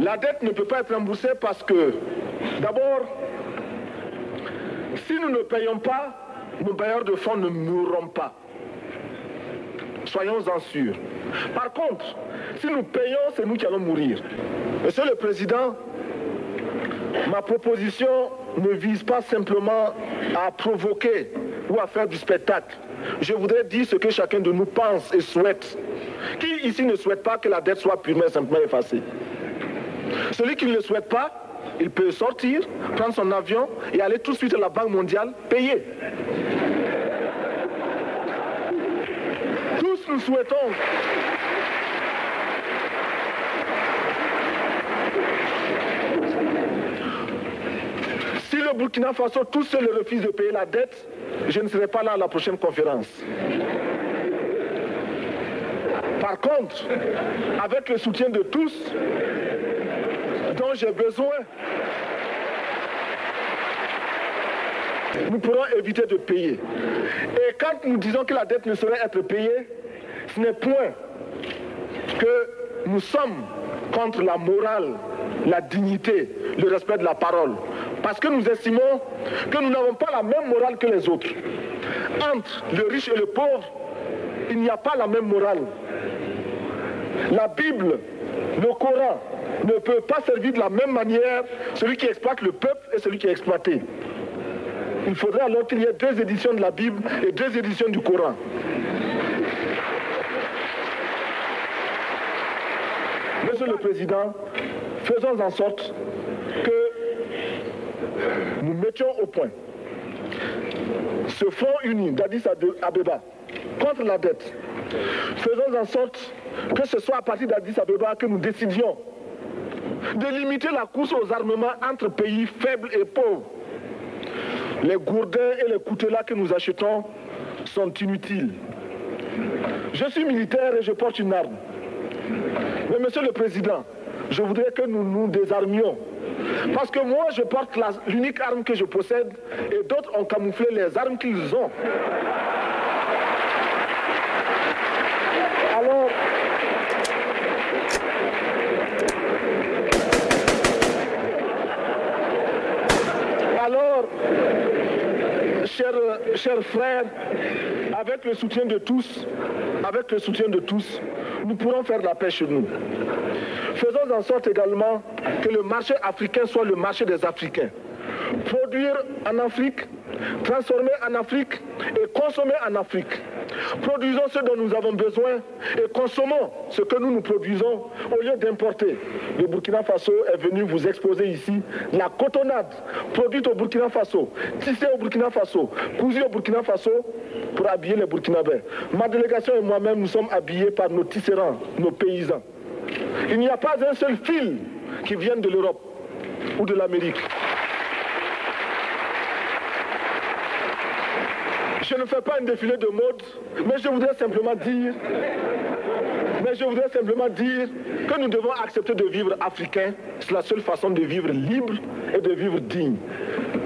La dette ne peut pas être remboursée parce que, d'abord, si nous ne payons pas, nos bailleurs de fonds ne mourront pas. Soyons-en sûrs. Par contre, si nous payons, c'est nous qui allons mourir. Monsieur le Président, ma proposition ne vise pas simplement à provoquer ou à faire du spectacle. Je voudrais dire ce que chacun de nous pense et souhaite. Qui ici ne souhaite pas que la dette soit purement et simplement effacée? Celui qui ne le souhaite pas, il peut sortir, prendre son avion et aller tout de suite à la Banque mondiale payer. Tous nous souhaitons si le Burkina Faso tout seul refuse de payer la dette, je ne serai pas là à la prochaine conférence. Par contre, avec le soutien de tous, dont j'ai besoin, nous pourrons éviter de payer. Et quand nous disons que la dette ne saurait être payée, ce n'est point que nous sommes contre la morale, la dignité, le respect de la parole. Parce que nous estimons que nous n'avons pas la même morale que les autres. Entre le riche et le pauvre, il n'y a pas la même morale. La Bible, le Coran, ne peut pas servir de la même manière celui qui exploite le peuple et celui qui est exploité. Il faudrait alors qu'il y ait deux éditions de la Bible et deux éditions du Coran. Monsieur le Président, faisons en sorte que nous mettions au point ce fonds uni d'Addis Abeba contre la dette. Faisons en sorte que ce soit à partir d'Addis Abeba que nous décidions de limiter la course aux armements entre pays faibles et pauvres. Les gourdins et les coutelas que nous achetons sont inutiles. Je suis militaire et je porte une arme. Mais Monsieur le Président, je voudrais que nous nous désarmions. Parce que moi, je porte l'unique arme que je possède et d'autres ont camouflé les armes qu'ils ont. Alors, chers frères, avec le soutien de tous, nous pourrons faire la paix chez nous. Faisons en sorte également que le marché africain soit le marché des Africains. Produire en Afrique, transformer en Afrique et consommer en Afrique. Produisons ce dont nous avons besoin et consommons ce que nous produisons au lieu d'importer. Le Burkina Faso est venu vous exposer ici la cotonnade produite au Burkina Faso, tissée au Burkina Faso, cousue au Burkina Faso pour habiller les Burkinabés. Ma délégation et moi-même, nous sommes habillés par nos tisserands, nos paysans. Il n'y a pas un seul fil qui vienne de l'Europe ou de l'Amérique. Je ne fais pas un défilé de mode, mais je voudrais simplement dire que nous devons accepter de vivre africain. C'est la seule façon de vivre libre et de vivre digne.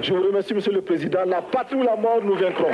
Je vous remercie, Monsieur le Président. La patrie ou la mort, nous vaincrons.